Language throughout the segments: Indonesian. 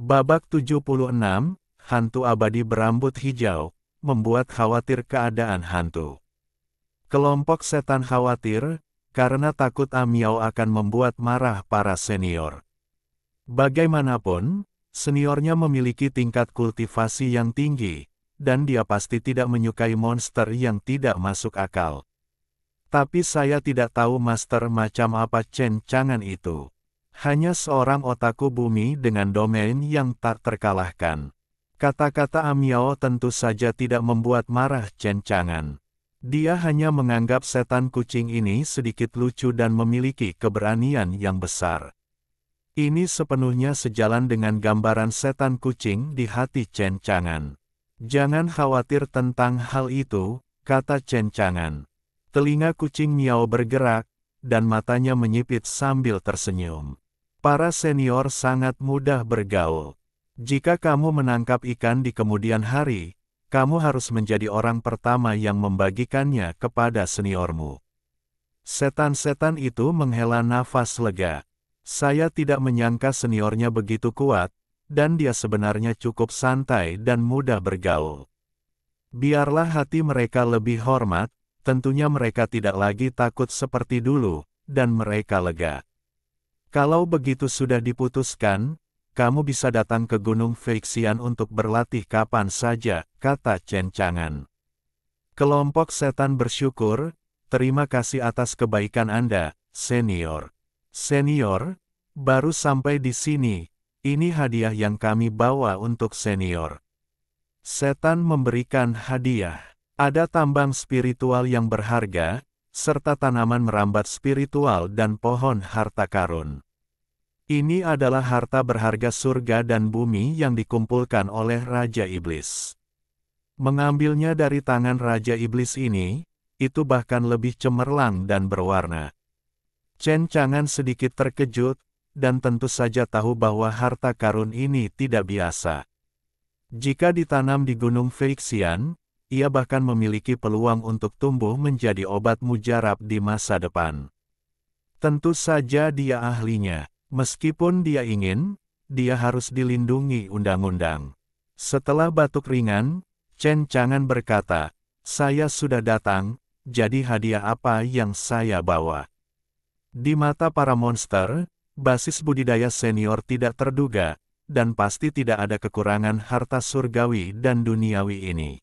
Babak 76, hantu abadi berambut hijau, membuat khawatir keadaan hantu. Kelompok setan khawatir, karena takut Amiao akan membuat marah para senior. Bagaimanapun, seniornya memiliki tingkat kultivasi yang tinggi, dan dia pasti tidak menyukai monster yang tidak masuk akal. Tapi saya tidak tahu master macam apa Chen Chang'an itu. Hanya seorang otaku bumi dengan domain yang tak terkalahkan. Kata-kata Amiao tentu saja tidak membuat marah Chen Chang'an. Dia hanya menganggap setan kucing ini sedikit lucu dan memiliki keberanian yang besar. Ini sepenuhnya sejalan dengan gambaran setan kucing di hati Chen Chang'an. Jangan khawatir tentang hal itu, kata Chen Chang'an. Telinga kucing Miao bergerak, dan matanya menyipit sambil tersenyum. Para senior sangat mudah bergaul. Jika kamu menangkap ikan di kemudian hari, kamu harus menjadi orang pertama yang membagikannya kepada seniormu. Setan-setan itu menghela nafas lega. Saya tidak menyangka seniornya begitu kuat, dan dia sebenarnya cukup santai dan mudah bergaul. Biarlah hati mereka lebih hormat, tentunya mereka tidak lagi takut seperti dulu, dan mereka lega. Kalau begitu sudah diputuskan, kamu bisa datang ke Gunung Feixian untuk berlatih kapan saja, kata Chen Chang'an. Kelompok setan bersyukur, terima kasih atas kebaikan Anda, senior. Senior, baru sampai di sini, ini hadiah yang kami bawa untuk senior. Setan memberikan hadiah. Ada tambang spiritual yang berharga, serta tanaman merambat spiritual dan pohon harta karun. Ini adalah harta berharga surga dan bumi yang dikumpulkan oleh Raja Iblis. Mengambilnya dari tangan Raja Iblis ini, itu bahkan lebih cemerlang dan berwarna. Chen Chang'an sedikit terkejut, dan tentu saja tahu bahwa harta karun ini tidak biasa. Jika ditanam di Gunung Feixian, ia bahkan memiliki peluang untuk tumbuh menjadi obat mujarab di masa depan. Tentu saja dia ahlinya. Meskipun dia ingin, dia harus dilindungi undang-undang. Setelah batuk ringan, Chen Chang'an berkata, saya sudah datang, jadi hadiah apa yang saya bawa? Di mata para monster, basis budidaya senior tidak terduga, dan pasti tidak ada kekurangan harta surgawi dan duniawi ini.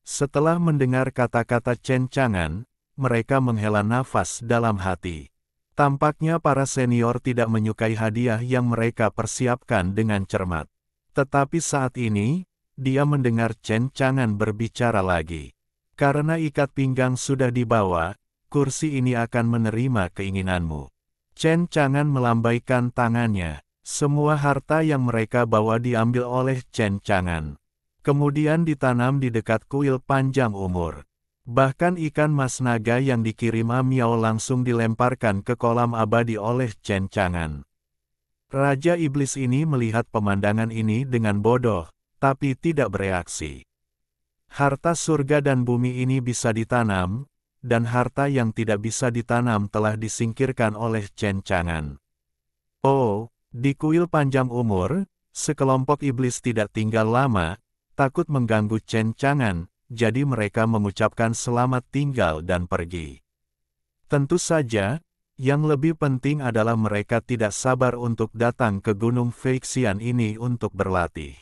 Setelah mendengar kata-kata Chen Chang'an, mereka menghela nafas dalam hati. Tampaknya para senior tidak menyukai hadiah yang mereka persiapkan dengan cermat. Tetapi saat ini, dia mendengar Chen Chang'an berbicara lagi. Karena ikat pinggang sudah dibawa, kursi ini akan menerima keinginanmu. Chen Chang'an melambaikan tangannya. Semua harta yang mereka bawa diambil oleh Chen Chang'an. Kemudian ditanam di dekat kuil panjang umur. Bahkan ikan mas naga yang dikirim Amiao langsung dilemparkan ke kolam abadi oleh Chen Chang'an. Raja Iblis ini melihat pemandangan ini dengan bodoh, tapi tidak bereaksi. Harta surga dan bumi ini bisa ditanam, dan harta yang tidak bisa ditanam telah disingkirkan oleh Chen Chang'an. Oh, di kuil panjang umur, sekelompok iblis tidak tinggal lama, takut mengganggu Chen Chang'an, jadi mereka mengucapkan selamat tinggal dan pergi. Tentu saja, yang lebih penting adalah mereka tidak sabar untuk datang ke Gunung Feixian ini untuk berlatih.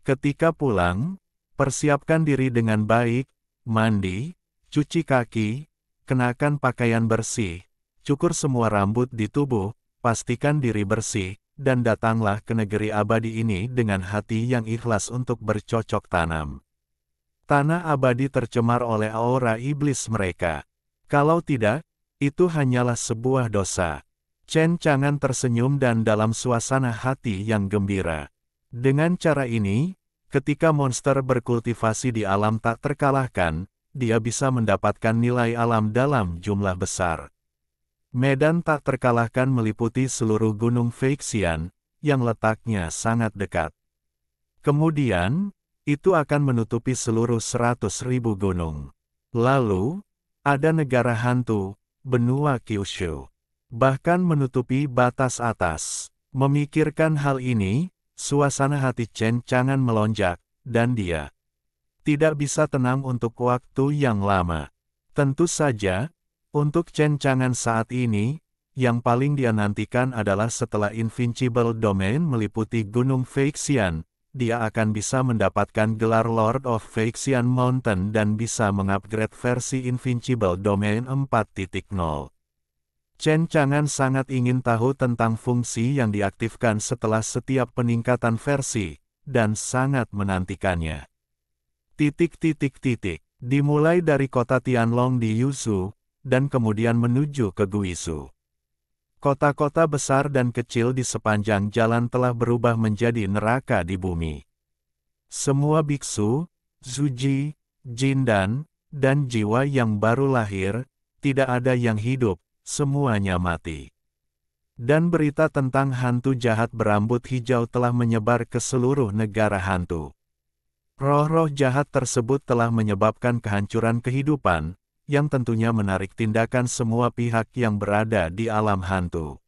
Ketika pulang, persiapkan diri dengan baik, mandi, cuci kaki, kenakan pakaian bersih, cukur semua rambut di tubuh, pastikan diri bersih, dan datanglah ke negeri abadi ini dengan hati yang ikhlas untuk bercocok tanam. Tanah abadi tercemar oleh aura iblis mereka. Kalau tidak, itu hanyalah sebuah dosa. Chen Chang'an tersenyum dan dalam suasana hati yang gembira. Dengan cara ini, ketika monster berkultivasi di alam tak terkalahkan, dia bisa mendapatkan nilai alam dalam jumlah besar. Medan tak terkalahkan meliputi seluruh Gunung Feixian, yang letaknya sangat dekat. Kemudian, itu akan menutupi seluruh 100.000 gunung. Lalu, ada negara hantu, benua Kyushu. Bahkan menutupi batas atas. Memikirkan hal ini, Suasana hati Chen Chang'an melonjak, dan dia tidak bisa tenang untuk waktu yang lama. Tentu saja, untuk Chen Chang'an saat ini, yang paling dia nantikan adalah setelah Invincible Domain meliputi Gunung Feixian, dia akan bisa mendapatkan gelar Lord of Feixian Mountain dan bisa mengupgrade versi Invincible Domain 4.0. Chen Chang'an sangat ingin tahu tentang fungsi yang diaktifkan setelah setiap peningkatan versi, dan sangat menantikannya. Dimulai dari kota Tianlong di Yuzhou, dan kemudian menuju ke Guizhou. Kota-kota besar dan kecil di sepanjang jalan telah berubah menjadi neraka di bumi. Semua biksu, Zuji, Jindan, dan jiwa yang baru lahir, tidak ada yang hidup, semuanya mati. Dan berita tentang hantu jahat berambut hijau telah menyebar ke seluruh negara hantu. Roh-roh jahat tersebut telah menyebabkan kehancuran kehidupan, yang tentunya menarik tindakan semua pihak yang berada di alam hantu.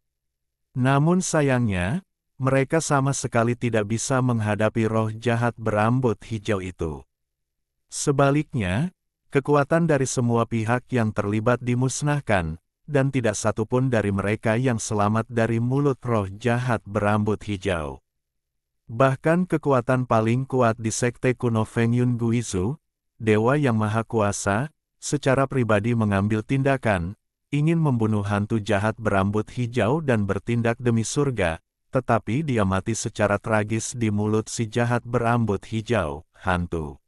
Namun sayangnya, mereka sama sekali tidak bisa menghadapi roh jahat berambut hijau itu. Sebaliknya, kekuatan dari semua pihak yang terlibat dimusnahkan, dan tidak satupun dari mereka yang selamat dari mulut roh jahat berambut hijau. Bahkan kekuatan paling kuat di sekte kuno Fengyun Guizhou, dewa yang maha kuasa, secara pribadi mengambil tindakan, ingin membunuh hantu jahat berambut hijau dan bertindak demi surga, tetapi dia mati secara tragis di mulut si jahat berambut hijau, hantu.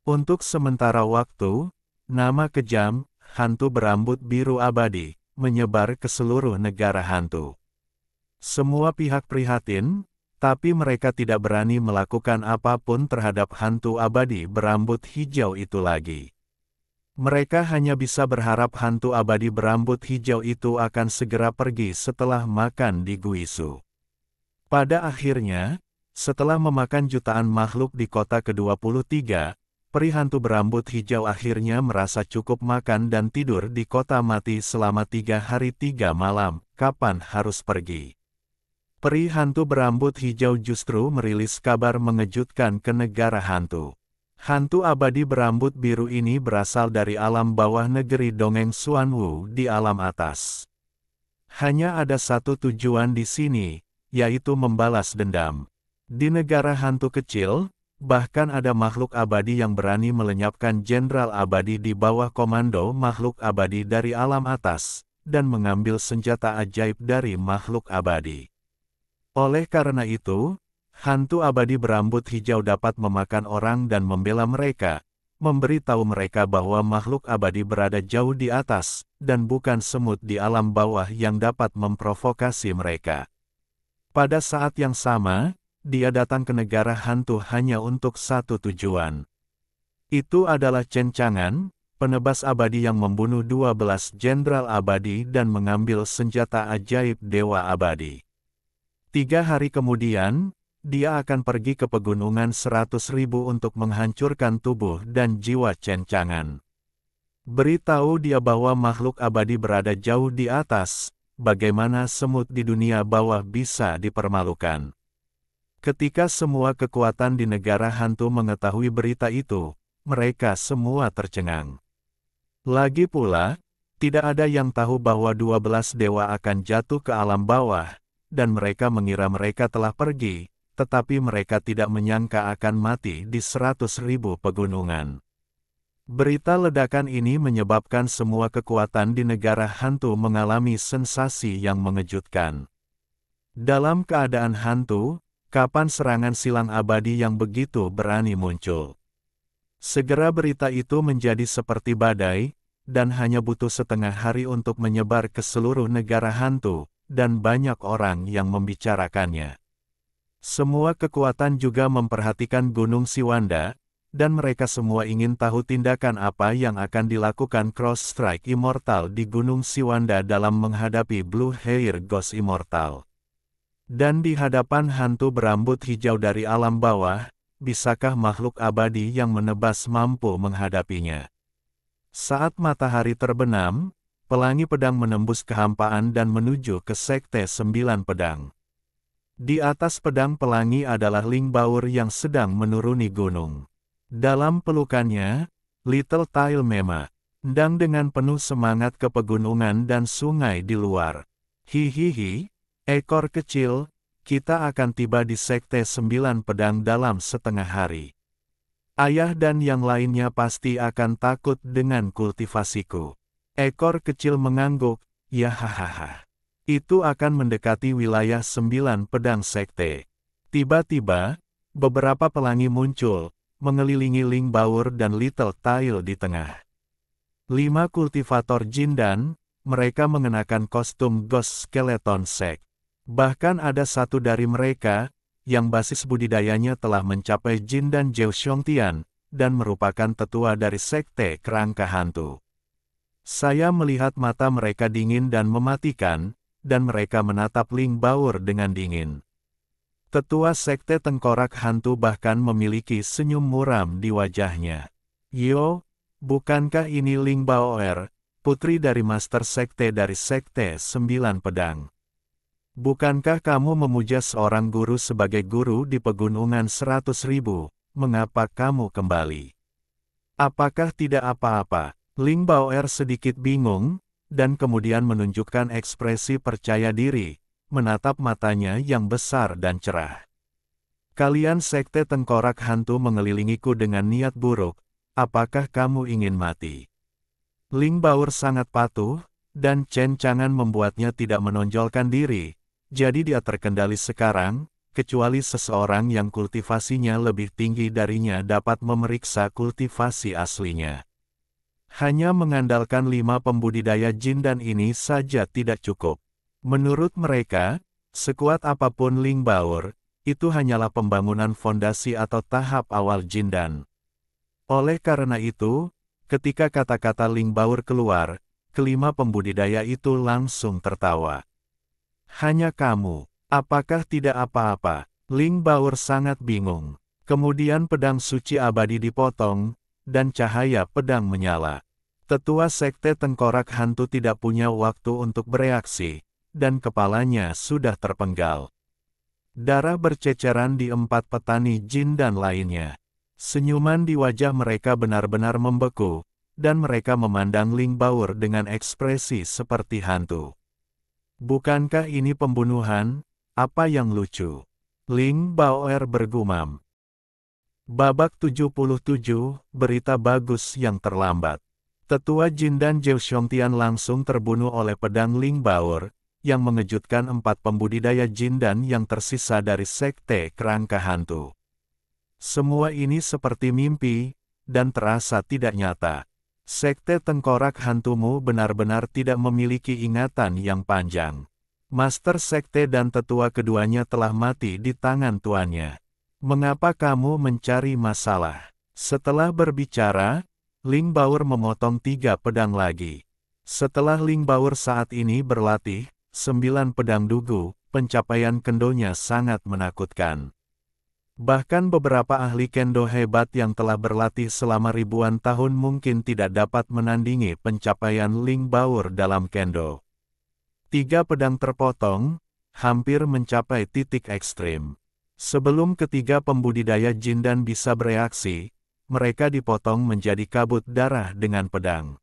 Untuk sementara waktu, nama kejam, hantu berambut biru abadi, menyebar ke seluruh negara hantu. Semua pihak prihatin, tapi mereka tidak berani melakukan apapun terhadap hantu abadi berambut hijau itu lagi. Mereka hanya bisa berharap hantu abadi berambut hijau itu akan segera pergi setelah makan di Guizhou. Pada akhirnya, setelah memakan jutaan makhluk di kota ke-23, peri hantu berambut hijau akhirnya merasa cukup makan dan tidur di kota mati selama 3 hari 3 malam, kapan harus pergi. Peri hantu berambut hijau justru merilis kabar mengejutkan ke negara hantu. Hantu abadi berambut biru ini berasal dari alam bawah negeri dongeng Xuanwu di alam atas. Hanya ada satu tujuan di sini, yaitu membalas dendam. Di negara hantu kecil, bahkan ada makhluk abadi yang berani melenyapkan jenderal abadi di bawah komando makhluk abadi dari alam atas, dan mengambil senjata ajaib dari makhluk abadi. Oleh karena itu, hantu abadi berambut hijau dapat memakan orang dan membela mereka, memberitahu mereka bahwa makhluk abadi berada jauh di atas, dan bukan semut di alam bawah yang dapat memprovokasi mereka. Pada saat yang sama, dia datang ke negara hantu hanya untuk satu tujuan. Itu adalah Chen Chang'an, penebas abadi yang membunuh 12 jenderal abadi dan mengambil senjata ajaib dewa abadi. 3 hari kemudian, dia akan pergi ke pegunungan 100.000 untuk menghancurkan tubuh dan jiwa Chen Chang'an. Beritahu dia bahwa makhluk abadi berada jauh di atas, bagaimana semut di dunia bawah bisa dipermalukan. Ketika semua kekuatan di negara hantu mengetahui berita itu, mereka semua tercengang. Lagi pula, tidak ada yang tahu bahwa 12 dewa akan jatuh ke alam bawah, dan mereka mengira mereka telah pergi, tetapi mereka tidak menyangka akan mati di 100.000 pegunungan. Berita ledakan ini menyebabkan semua kekuatan di negara hantu mengalami sensasi yang mengejutkan. Dalam keadaan hantu, kapan serangan silang abadi yang begitu berani muncul? Segera berita itu menjadi seperti badai, dan hanya butuh setengah hari untuk menyebar ke seluruh negara hantu, dan banyak orang yang membicarakannya. Semua kekuatan juga memperhatikan Gunung Siwanda, dan mereka semua ingin tahu tindakan apa yang akan dilakukan Cross Strike Immortal di Gunung Siwanda dalam menghadapi Blue Hair Ghost Immortal. Dan di hadapan hantu berambut hijau dari alam bawah, bisakah makhluk abadi yang menebas mampu menghadapinya? Saat matahari terbenam, Pelangi Pedang menembus kehampaan dan menuju ke Sekte 9 Pedang. Di atas pedang pelangi adalah Ling Baur yang sedang menuruni gunung. Dalam pelukannya, Little Tail memandang dengan penuh semangat ke pegunungan dan sungai di luar. Hihihi, ekor kecil, kita akan tiba di Sekte 9 Pedang dalam setengah hari. Ayah dan yang lainnya pasti akan takut dengan kultivasiku. Ekor kecil mengangguk, ya hahaha. Itu akan mendekati wilayah 9 Pedang Sekte. Tiba-tiba, beberapa pelangi muncul, mengelilingi Ling Baur dan Little Tail di tengah. 5 kultivator Jindan, mereka mengenakan kostum Ghost Skeleton Sect. Bahkan ada satu dari mereka, yang basis budidayanya telah mencapai Jindan Jeu Xiongtian, dan merupakan tetua dari Sekte Kerangka Hantu. Saya melihat mata mereka dingin dan mematikan, dan mereka menatap Ling Baur dengan dingin. Tetua Sekte Tengkorak Hantu bahkan memiliki senyum muram di wajahnya. Yo, bukankah ini Ling Baoer, putri dari Master Sekte dari Sekte 9 Pedang? Bukankah kamu memuja seorang guru sebagai guru di pegunungan 100.000, mengapa kamu kembali? Apakah tidak apa-apa? Ling Baoer sedikit bingung, dan kemudian menunjukkan ekspresi percaya diri, menatap matanya yang besar dan cerah. Kalian Sekte Tengkorak Hantu mengelilingiku dengan niat buruk, apakah kamu ingin mati? Ling Baur sangat patuh, dan cencangan membuatnya tidak menonjolkan diri, jadi dia terkendali sekarang, kecuali seseorang yang kultivasinya lebih tinggi darinya dapat memeriksa kultivasi aslinya. Hanya mengandalkan 5 pembudidaya Jindan ini saja tidak cukup. Menurut mereka, sekuat apapun Ling Baur, itu hanyalah pembangunan fondasi atau tahap awal Jindan. Oleh karena itu, ketika kata-kata Ling Baur keluar, kelima pembudidaya itu langsung tertawa. Hanya kamu, apakah tidak apa-apa? Ling Baur sangat bingung. Kemudian pedang suci abadi dipotong, dan cahaya pedang menyala. Tetua Sekte Tengkorak Hantu tidak punya waktu untuk bereaksi, dan kepalanya sudah terpenggal. Darah berceceran di 4 petani Jindan lainnya. Senyuman di wajah mereka benar-benar membeku, dan mereka memandang Ling Baur dengan ekspresi seperti hantu. Bukankah ini pembunuhan? Apa yang lucu? Ling Baoer bergumam. Babak 77, berita bagus yang terlambat. Tetua Jindan Jeu Xiongtian langsung terbunuh oleh pedang Ling Baor, yang mengejutkan 4 pembudidaya Jindan yang tersisa dari Sekte Kerangka Hantu. Semua ini seperti mimpi, dan terasa tidak nyata. Sekte Tengkorak Hantumu benar-benar tidak memiliki ingatan yang panjang. Master Sekte dan tetua keduanya telah mati di tangan tuannya. Mengapa kamu mencari masalah? Setelah berbicara, Ling Baur memotong 3 pedang lagi. Setelah Ling Baur saat ini berlatih, 9 pedang dugu, pencapaian kendonya sangat menakutkan. Bahkan beberapa ahli kendo hebat yang telah berlatih selama ribuan tahun mungkin tidak dapat menandingi pencapaian Ling Baur dalam kendo. 3 pedang terpotong, hampir mencapai titik ekstrim. Sebelum ketiga pembudidaya Jindan bisa bereaksi, mereka dipotong menjadi kabut darah dengan pedang.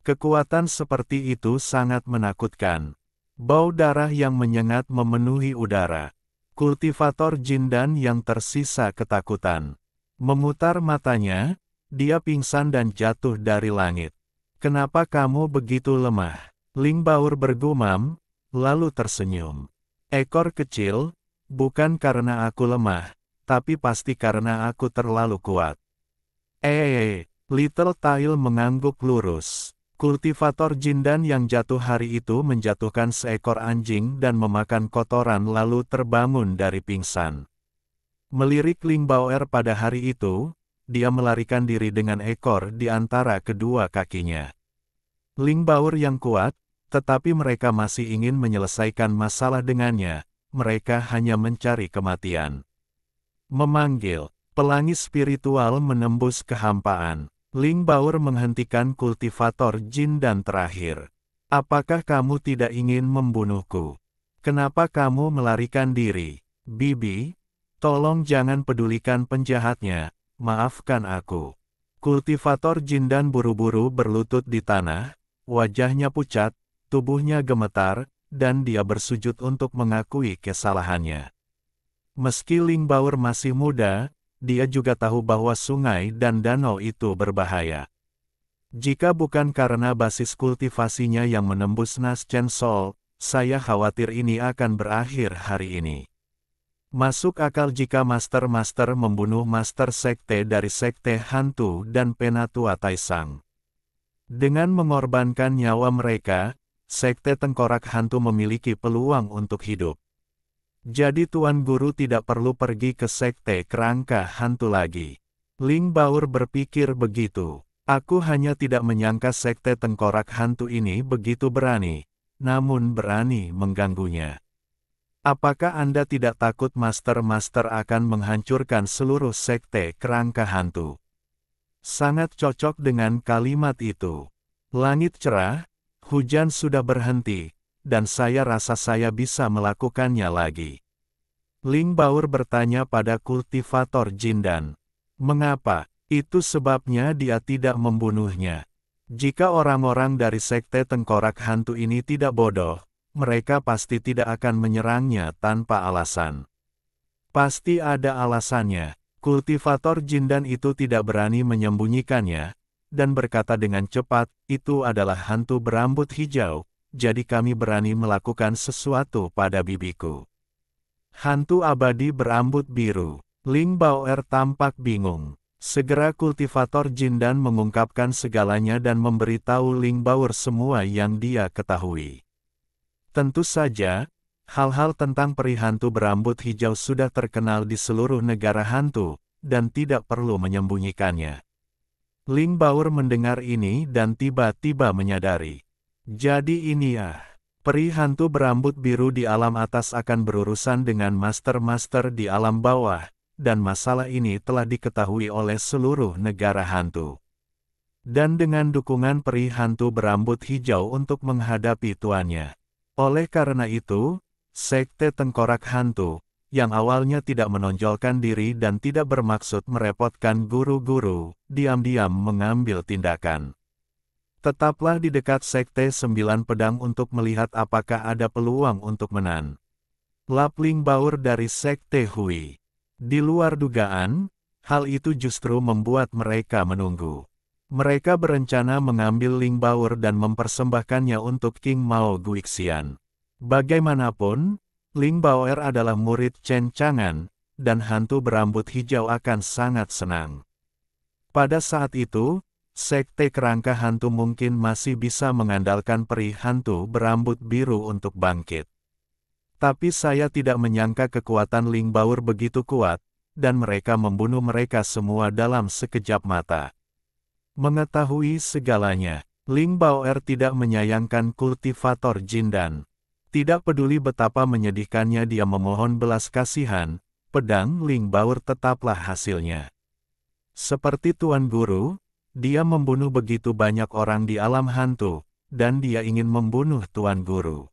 Kekuatan seperti itu sangat menakutkan. Bau darah yang menyengat memenuhi udara. Kultivator Jindan yang tersisa ketakutan. Memutar matanya, dia pingsan dan jatuh dari langit. Kenapa kamu begitu lemah? Ling Baur bergumam, lalu tersenyum. Ekor kecil, bukan karena aku lemah, tapi pasti karena aku terlalu kuat. Little Tail mengangguk lurus. Kultivator Jindan yang jatuh hari itu menjatuhkan seekor anjing dan memakan kotoran lalu terbangun dari pingsan. Melirik Ling Baoer pada hari itu, dia melarikan diri dengan ekor di antara kedua kakinya. Ling Baor yang kuat, tetapi mereka masih ingin menyelesaikan masalah dengannya, mereka hanya mencari kematian. Memanggil, pelangi spiritual menembus kehampaan. Ling Baor menghentikan kultivator Jindan terakhir. Apakah kamu tidak ingin membunuhku? Kenapa kamu melarikan diri? Bibi, tolong jangan pedulikan penjahatnya, maafkan aku. Kultivator Jindan buru-buru berlutut di tanah, wajahnya pucat, tubuhnya gemetar, dan dia bersujud untuk mengakui kesalahannya. Meski Ling Baur masih muda, dia juga tahu bahwa sungai dan danau itu berbahaya. Jika bukan karena basis kultivasinya yang menembus Nas Chen Sol, saya khawatir ini akan berakhir hari ini. Masuk akal jika master-master membunuh master sekte dari sekte hantu dan penatua Taisang. Dengan mengorbankan nyawa mereka, sekte tengkorak hantu memiliki peluang untuk hidup. Jadi Tuan Guru tidak perlu pergi ke sekte kerangka hantu lagi. Ling Baur berpikir begitu. Aku hanya tidak menyangka sekte tengkorak hantu ini begitu berani, namun berani mengganggunya. Apakah Anda tidak takut master-master akan menghancurkan seluruh sekte kerangka hantu? Sangat cocok dengan kalimat itu. Langit cerah, hujan sudah berhenti, dan saya rasa saya bisa melakukannya lagi. Ling Baur bertanya pada kultivator Jindan. Mengapa? Itu sebabnya dia tidak membunuhnya. Jika orang-orang dari sekte tengkorak hantu ini tidak bodoh, mereka pasti tidak akan menyerangnya tanpa alasan. Pasti ada alasannya. Kultivator Jindan itu tidak berani menyembunyikannya, dan berkata dengan cepat, itu adalah hantu berambut hijau, jadi kami berani melakukan sesuatu pada bibiku. Hantu abadi berambut biru. Ling Baoer tampak bingung. Segera kultivator Jindan mengungkapkan segalanya dan memberitahu Ling Baoer semua yang dia ketahui. Tentu saja, hal-hal tentang peri hantu berambut hijau sudah terkenal di seluruh negara hantu, dan tidak perlu menyembunyikannya. Ling Baoer mendengar ini dan tiba-tiba menyadari. Jadi ini peri hantu berambut biru di alam atas akan berurusan dengan master-master di alam bawah, dan masalah ini telah diketahui oleh seluruh negara hantu. Dan dengan dukungan peri hantu berambut hijau untuk menghadapi tuannya. Oleh karena itu, sekte tengkorak hantu, yang awalnya tidak menonjolkan diri dan tidak bermaksud merepotkan guru-guru, diam-diam mengambil tindakan. Tetaplah di dekat sekte 9 pedang untuk melihat apakah ada peluang untuk menang. Lap Ling Baoer dari sekte Hui. Di luar dugaan, hal itu justru membuat mereka menunggu. Mereka berencana mengambil Ling Baoer dan mempersembahkannya untuk King Mao Guixian. Bagaimanapun, Ling Baoer adalah murid Chen Chang'an, dan hantu berambut hijau akan sangat senang. Pada saat itu, sekte kerangka hantu mungkin masih bisa mengandalkan peri hantu berambut biru untuk bangkit. Tapi saya tidak menyangka kekuatan Ling Baoer begitu kuat, dan mereka membunuh mereka semua dalam sekejap mata. Mengetahui segalanya, Ling Baoer tidak menyayangkan kultivator Jindan. Tidak peduli betapa menyedihkannya dia memohon belas kasihan, pedang Ling Baoer tetaplah hasilnya. Seperti Tuan Guru, dia membunuh begitu banyak orang di alam hantu, dan dia ingin membunuh Tuan Guru.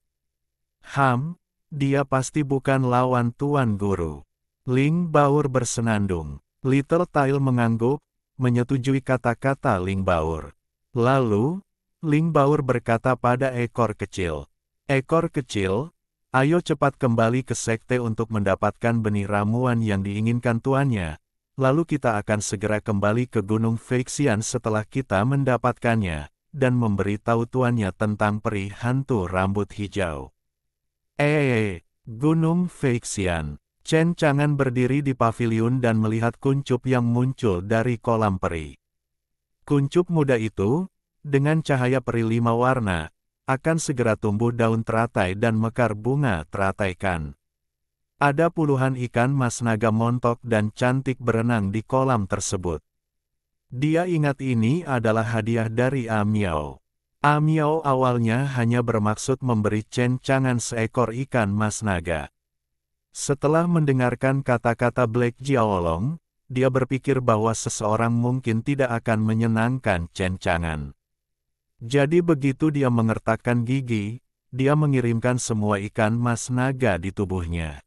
Dia pasti bukan lawan Tuan Guru. Ling Baoer bersenandung. Little Tail mengangguk, menyetujui kata-kata Ling Baoer. Lalu, Ling Baoer berkata pada ekor kecil. Ekor kecil, ayo cepat kembali ke sekte untuk mendapatkan benih ramuan yang diinginkan tuannya. Lalu kita akan segera kembali ke Gunung Feixian setelah kita mendapatkannya, dan memberitahu tuannya tentang peri hantu rambut hijau. Gunung Feixian. Chen Chang'an berdiri di paviliun dan melihat kuncup yang muncul dari kolam peri. Kuncup muda itu, dengan cahaya peri 5 warna, akan segera tumbuh daun teratai dan mekar bunga terataikan. Ada puluhan ikan mas naga montok dan cantik berenang di kolam tersebut. Dia ingat ini adalah hadiah dari Miao. Miao awalnya hanya bermaksud memberi Chen Chang'an seekor ikan mas naga. Setelah mendengarkan kata-kata Black Jiaolong, dia berpikir bahwa seseorang mungkin tidak akan menyenangkan Chen Chang'an. Jadi begitu dia mengertakkan gigi, dia mengirimkan semua ikan mas naga di tubuhnya.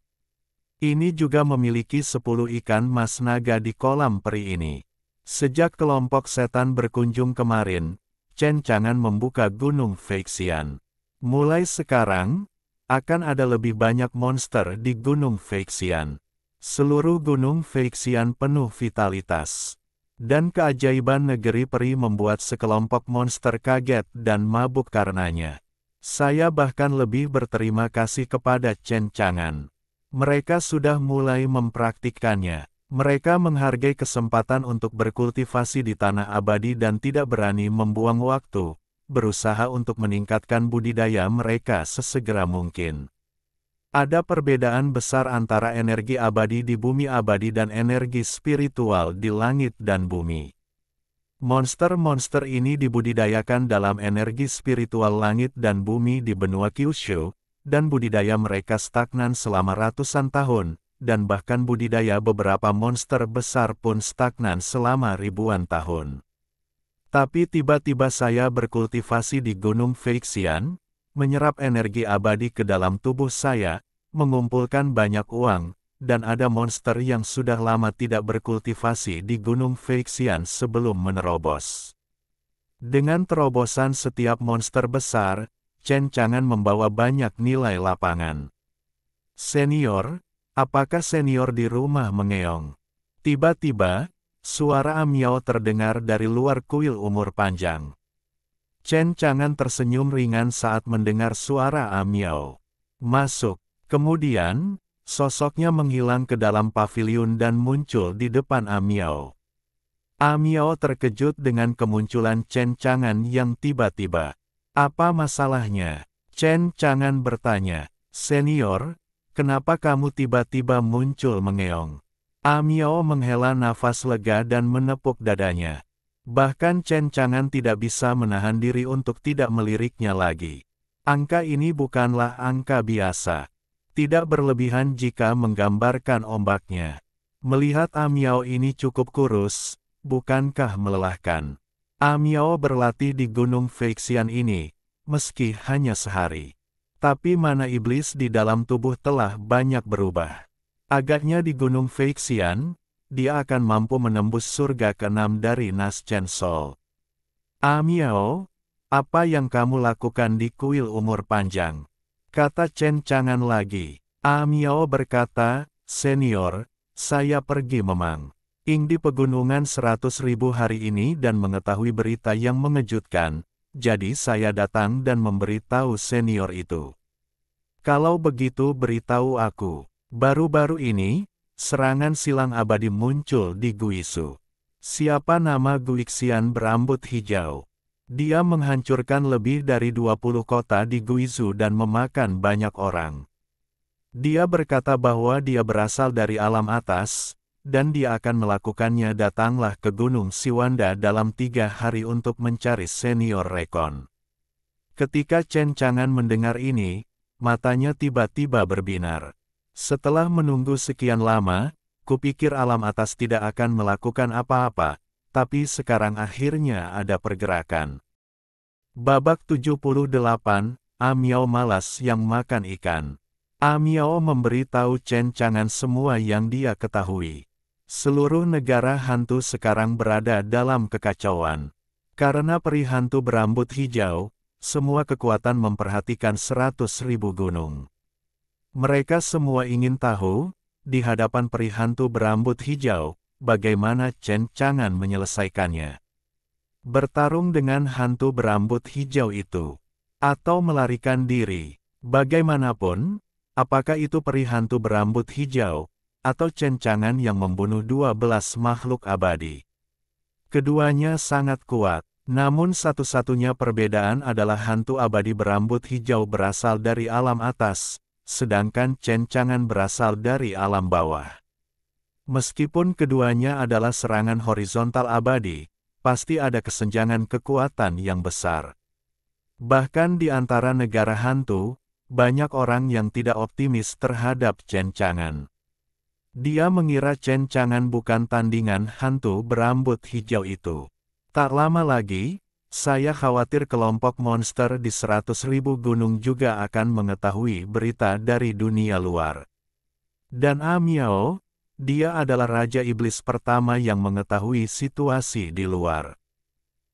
Ini juga memiliki 10 ikan mas naga di kolam peri ini. Sejak kelompok setan berkunjung kemarin, Chen Chang'an membuka Gunung Feixian. Mulai sekarang, akan ada lebih banyak monster di Gunung Feixian. Seluruh Gunung Feixian penuh vitalitas. Dan keajaiban negeri peri membuat sekelompok monster kaget dan mabuk karenanya. Saya bahkan lebih berterima kasih kepada Chen Chang'an. Mereka sudah mulai mempraktikkannya. Mereka menghargai kesempatan untuk berkultivasi di tanah abadi dan tidak berani membuang waktu, berusaha untuk meningkatkan budidaya mereka sesegera mungkin. Ada perbedaan besar antara energi abadi di bumi abadi dan energi spiritual di langit dan bumi. Monster-monster ini dibudidayakan dalam energi spiritual langit dan bumi di benua Kyushu, dan budidaya mereka stagnan selama ratusan tahun, dan bahkan budidaya beberapa monster besar pun stagnan selama ribuan tahun. Tapi tiba-tiba saya berkultivasi di Gunung Feixian, menyerap energi abadi ke dalam tubuh saya, mengumpulkan banyak uang, dan ada monster yang sudah lama tidak berkultivasi di Gunung Feixian sebelum menerobos. Dengan terobosan setiap monster besar, Chen Chang'an membawa banyak nilai lapangan. Senior, apakah senior di rumah mengeong? Tiba-tiba, suara Amiao terdengar dari luar kuil umur panjang. Chen Chang'an tersenyum ringan saat mendengar suara Amiao. Masuk. Kemudian, sosoknya menghilang ke dalam paviliun dan muncul di depan Amiao. Amiao terkejut dengan kemunculan Chen Chang'an yang tiba-tiba. Apa masalahnya? Chen Chang'an bertanya. Senior, kenapa kamu tiba-tiba muncul mengeong? Amiao menghela nafas lega dan menepuk dadanya. Bahkan Chen Chang'an tidak bisa menahan diri untuk tidak meliriknya lagi. Angka ini bukanlah angka biasa. Tidak berlebihan jika menggambarkan ombaknya. Melihat Amiao ini cukup kurus, bukankah melelahkan? Amiao berlatih di Gunung Feixian ini, meski hanya sehari. Tapi mana iblis di dalam tubuh telah banyak berubah. Agaknya di Gunung Feixian, dia akan mampu menembus surga ke-6 dari Naschen Sol. Amiao, apa yang kamu lakukan di kuil umur panjang? Kata Chen Chang'an lagi. Amiao berkata, Senior, saya pergi memang ing di pegunungan 100.000 hari ini dan mengetahui berita yang mengejutkan, jadi saya datang dan memberitahu senior itu. Kalau begitu beritahu aku. Baru-baru ini, serangan silang abadi muncul di Guisu. Siapa nama Guixian berambut hijau? Dia menghancurkan lebih dari 20 kota di Guizhou dan memakan banyak orang. Dia berkata bahwa dia berasal dari alam atas, dan dia akan melakukannya. Datanglah ke Gunung Siwanda dalam 3 hari untuk mencari senior rekon. Ketika Chen Chang'an mendengar ini, matanya tiba-tiba berbinar. Setelah menunggu sekian lama, kupikir alam atas tidak akan melakukan apa-apa, tapi sekarang akhirnya ada pergerakan. Babak 78, Amiao malas yang makan ikan. Amiao memberitahu Chen Chang'an semua yang dia ketahui. Seluruh negara hantu sekarang berada dalam kekacauan. Karena peri hantu berambut hijau, semua kekuatan memperhatikan 100.000 gunung. Mereka semua ingin tahu, di hadapan peri hantu berambut hijau, bagaimana Chen Chang'an menyelesaikannya. Bertarung dengan hantu berambut hijau itu, atau melarikan diri. Bagaimanapun, apakah itu peri hantu berambut hijau, atau Chen Chang'an yang membunuh 12 makhluk abadi. Keduanya sangat kuat, namun satu-satunya perbedaan adalah hantu abadi berambut hijau berasal dari alam atas, sedangkan Chen Chang'an berasal dari alam bawah. Meskipun keduanya adalah serangan horizontal abadi, pasti ada kesenjangan kekuatan yang besar. Bahkan di antara negara hantu, banyak orang yang tidak optimis terhadap Chen Chang'an. Dia mengira Chen Chang'an bukan tandingan hantu berambut hijau itu. Tak lama lagi, Saya khawatir kelompok monster di 100.000 gunung juga akan mengetahui berita dari dunia luar. Dan Amiao, dia adalah Raja Iblis pertama yang mengetahui situasi di luar.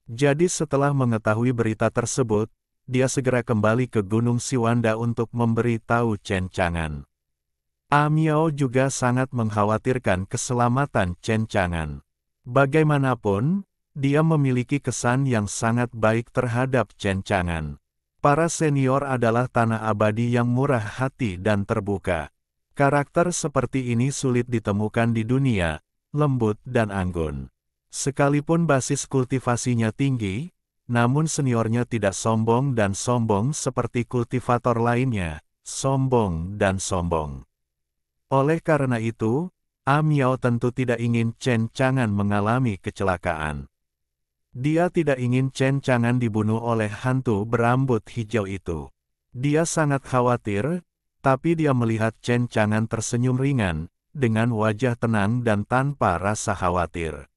Jadi setelah mengetahui berita tersebut, dia segera kembali ke Gunung Siwanda untuk memberi tahu Chen Chang'an. Amiao juga sangat mengkhawatirkan keselamatan Chen Chang'an. Bagaimanapun, dia memiliki kesan yang sangat baik terhadap Chen Chang'an. Para senior adalah tanah abadi yang murah hati dan terbuka. Karakter seperti ini sulit ditemukan di dunia, lembut dan anggun. Sekalipun basis kultivasinya tinggi, namun seniornya tidak sombong dan sombong seperti kultivator lainnya, sombong dan sombong. Oleh karena itu, Amiao tentu tidak ingin Chen Chang'an mengalami kecelakaan. Dia tidak ingin Chen Chang'an dibunuh oleh hantu berambut hijau itu. Dia sangat khawatir, tapi dia melihat Chen Chang'an tersenyum ringan, dengan wajah tenang dan tanpa rasa khawatir.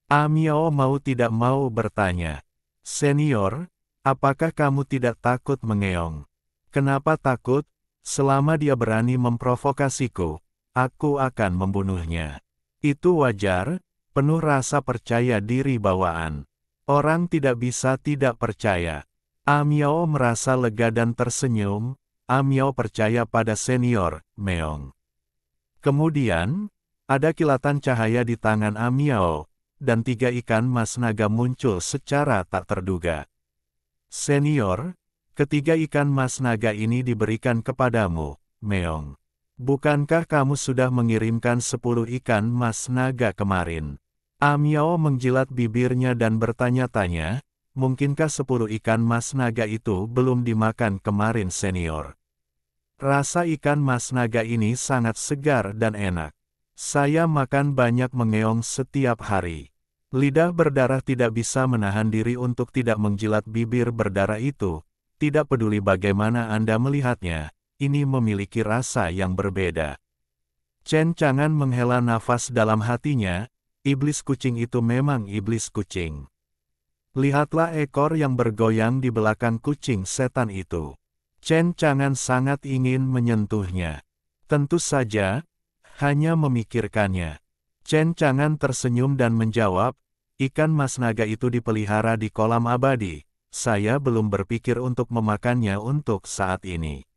Amiao mau tidak mau bertanya, "Senior, apakah kamu tidak takut mengeong?" "Kenapa takut? Selama dia berani memprovokasiku, aku akan membunuhnya." Itu wajar, penuh rasa percaya diri bawaan. Orang tidak bisa tidak percaya. Amiao merasa lega dan tersenyum. Amiao percaya pada senior, Meong. Kemudian, ada kilatan cahaya di tangan Amiao, dan 3 ikan mas naga muncul secara tak terduga. "Senior, ketiga ikan mas naga ini diberikan kepadamu, Meong. Bukankah kamu sudah mengirimkan 10 ikan mas naga kemarin?" Amiao menjilat bibirnya dan bertanya-tanya, "Mungkinkah 10 ikan mas naga itu belum dimakan kemarin senior?" "Rasa ikan mas naga ini sangat segar dan enak. Saya makan banyak mengeong setiap hari." Lidah berdarah tidak bisa menahan diri untuk tidak menjilat bibir berdarah itu. Tidak peduli bagaimana Anda melihatnya, ini memiliki rasa yang berbeda. Chen Chang'an menghela nafas dalam hatinya. Iblis kucing itu memang iblis kucing. Lihatlah ekor yang bergoyang di belakang kucing setan itu. Chen Chang'an sangat ingin menyentuhnya. Tentu saja, hanya memikirkannya. Chen Chang'an tersenyum dan menjawab, "Ikan mas naga itu dipelihara di kolam abadi. Saya belum berpikir untuk memakannya untuk saat ini."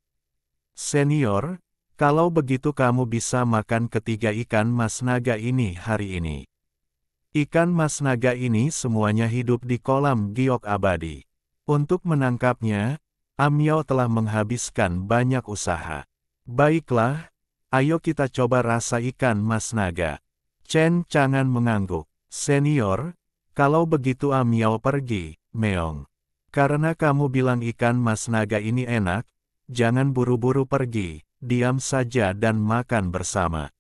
"Senior, kalau begitu kamu bisa makan ketiga ikan mas naga ini hari ini." Ikan mas naga ini semuanya hidup di kolam giok abadi. Untuk menangkapnya, Amiao telah menghabiskan banyak usaha. "Baiklah, ayo kita coba rasa ikan mas naga." Chen Chang'an mengangguk. "Senior, kalau begitu Amiao pergi, Meong. Karena kamu bilang ikan mas naga ini enak, jangan buru-buru pergi, diam saja dan makan bersama."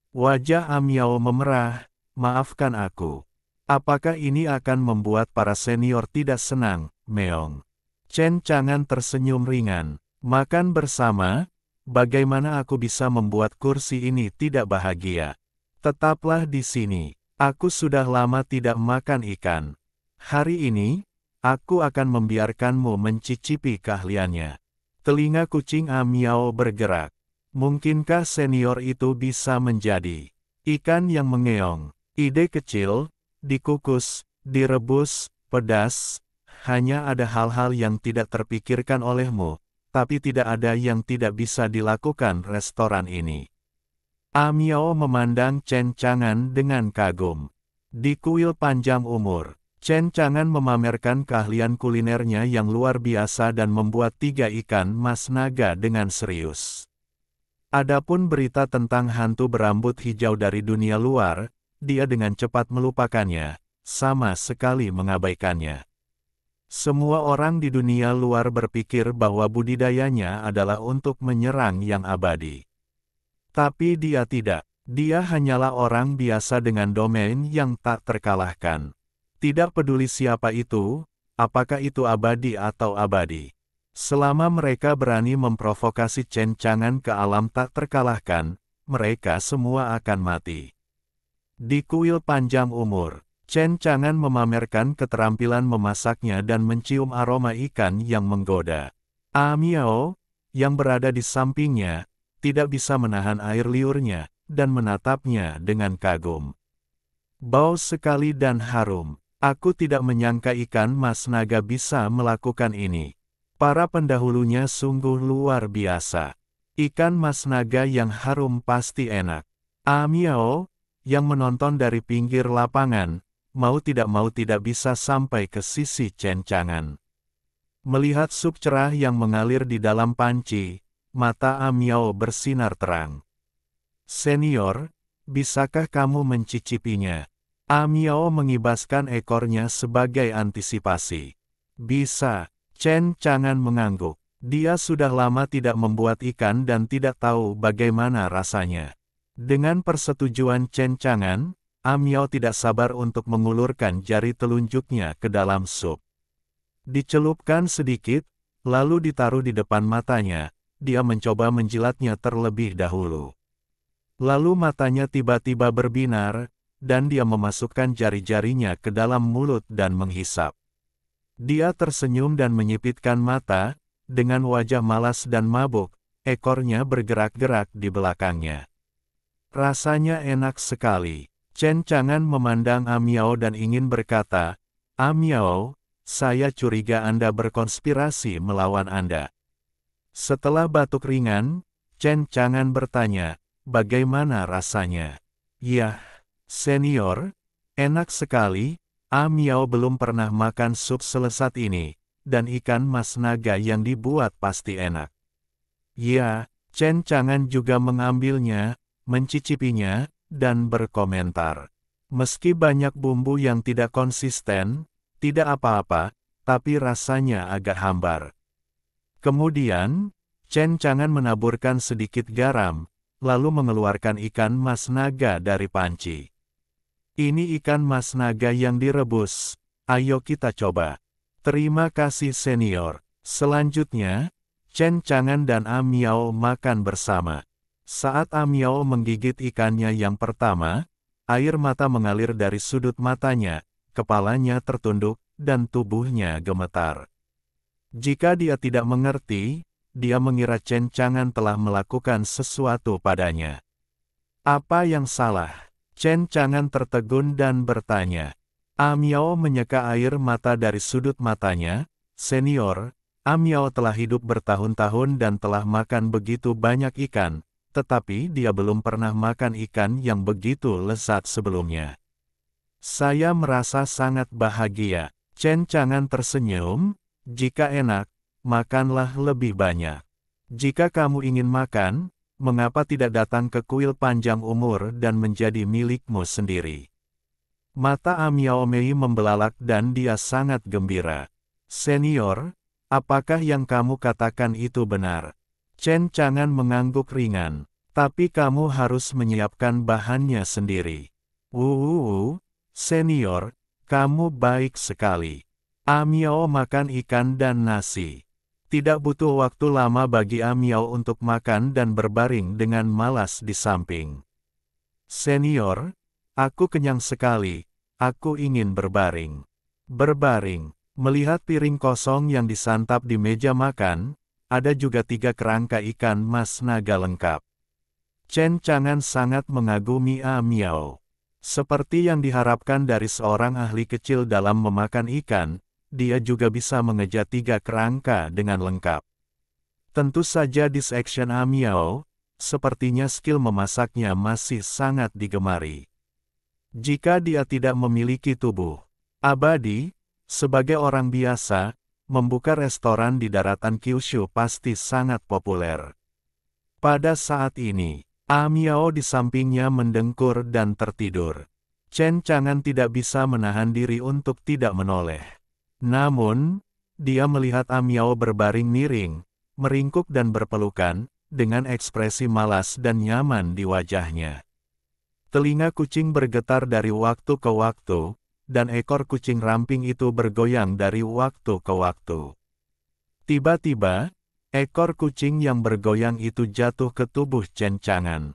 Wajah Amiao memerah. "Maafkan aku. Apakah ini akan membuat para senior tidak senang, Meong?" Chen Chang'an tersenyum ringan. "Makan bersama? Bagaimana aku bisa membuat kursi ini tidak bahagia? Tetaplah di sini. Aku sudah lama tidak makan ikan. Hari ini, aku akan membiarkanmu mencicipi keahliannya." Telinga kucing Amiao bergerak. Mungkinkah senior itu bisa menjadi ikan yang mengeong? Ide kecil, dikukus, direbus, pedas, hanya ada hal-hal yang tidak terpikirkan olehmu, tapi tidak ada yang tidak bisa dilakukan restoran ini. Amiao memandang Chen Chang'an dengan kagum. Di kuil panjang umur, Chen Chang'an memamerkan keahlian kulinernya yang luar biasa dan membuat 3 ikan mas naga dengan serius. Adapun berita tentang hantu berambut hijau dari dunia luar, dia dengan cepat melupakannya, sama sekali mengabaikannya. Semua orang di dunia luar berpikir bahwa budidayanya adalah untuk menyerang yang abadi. Tapi dia tidak. Dia hanyalah orang biasa dengan domain yang tak terkalahkan. Tidak peduli siapa itu, apakah itu abadi atau abadi. Selama mereka berani memprovokasi Chen Chang'an ke alam tak terkalahkan, mereka semua akan mati. Di kuil panjang umur, Chen Chang'an memamerkan keterampilan memasaknya dan mencium aroma ikan yang menggoda. Miao, yang berada di sampingnya, tidak bisa menahan air liurnya, dan menatapnya dengan kagum. Bau sekali dan harum. Aku tidak menyangka ikan mas naga bisa melakukan ini. Para pendahulunya sungguh luar biasa. Ikan mas naga yang harum pasti enak. Miao, yang menonton dari pinggir lapangan, mau tidak bisa sampai ke sisi Chen Chang'an. Melihat sup cerah yang mengalir di dalam panci, mata Miao bersinar terang. Senior, bisakah kamu mencicipinya? Miao mengibaskan ekornya sebagai antisipasi. Bisa, Chen Chang'an mengangguk. Dia sudah lama tidak membuat ikan dan tidak tahu bagaimana rasanya. Dengan persetujuan Chen Chang'an, Miao tidak sabar untuk mengulurkan jari telunjuknya ke dalam sup. Dicelupkan sedikit, lalu ditaruh di depan matanya, dia mencoba menjilatnya terlebih dahulu. Lalu matanya tiba-tiba berbinar, dan dia memasukkan jari-jarinya ke dalam mulut dan menghisap. Dia tersenyum dan menyipitkan mata, dengan wajah malas dan mabuk, ekornya bergerak-gerak di belakangnya. Rasanya enak sekali. Chen Chang'an memandang Miao dan ingin berkata, Miao, saya curiga Anda berkonspirasi melawan Anda. Setelah batuk ringan, Chen Chang'an bertanya, bagaimana rasanya? Yah, senior, enak sekali. Miao belum pernah makan sup selesat ini, dan ikan mas naga yang dibuat pasti enak. Ya, Chen Chang'an juga mengambilnya, mencicipinya, dan berkomentar. Meski banyak bumbu yang tidak konsisten, tidak apa-apa, tapi rasanya agak hambar. Kemudian, Chen Chang'an menaburkan sedikit garam, lalu mengeluarkan ikan mas naga dari panci. Ini ikan mas naga yang direbus, ayo kita coba. Terima kasih senior. Selanjutnya, Chen Chang'an dan Miao makan bersama. Saat Miao menggigit ikannya yang pertama, air mata mengalir dari sudut matanya, kepalanya tertunduk, dan tubuhnya gemetar. Jika dia tidak mengerti, dia mengira Chen Chang'an telah melakukan sesuatu padanya. Apa yang salah? Chen Chang'an tertegun dan bertanya. Miao menyeka air mata dari sudut matanya, senior, Miao telah hidup bertahun-tahun dan telah makan begitu banyak ikan, tetapi dia belum pernah makan ikan yang begitu lezat sebelumnya. Saya merasa sangat bahagia. Chen Chang'an tersenyum, jika enak, makanlah lebih banyak. Jika kamu ingin makan, mengapa tidak datang ke kuil panjang umur dan menjadi milikmu sendiri? Mata Miao Mei membelalak dan dia sangat gembira. Senior, apakah yang kamu katakan itu benar? Chen Chang'an mengangguk ringan. Tapi kamu harus menyiapkan bahannya sendiri. Senior, kamu baik sekali. Miao makan ikan dan nasi. Tidak butuh waktu lama bagi Miao untuk makan dan berbaring dengan malas di samping. Senior, aku kenyang sekali, aku ingin berbaring. Berbaring, melihat piring kosong yang disantap di meja makan, ada juga 3 kerangka ikan mas naga lengkap. Chen Chang'an sangat mengagumi Miao. Seperti yang diharapkan dari seorang ahli kecil dalam memakan ikan, dia juga bisa mengeja 3 kerangka dengan lengkap. Tentu saja disection Miao, sepertinya skill memasaknya masih sangat digemari. Jika dia tidak memiliki tubuh abadi, sebagai orang biasa, membuka restoran di daratan Kyushu pasti sangat populer. Pada saat ini, Miao di sampingnya mendengkur dan tertidur. Chen Chang'an tidak bisa menahan diri untuk tidak menoleh. Namun, dia melihat Miao berbaring miring, meringkuk dan berpelukan, dengan ekspresi malas dan nyaman di wajahnya. Telinga kucing bergetar dari waktu ke waktu, dan ekor kucing ramping itu bergoyang dari waktu ke waktu. Tiba-tiba, ekor kucing yang bergoyang itu jatuh ke tubuh Chen Chang'an.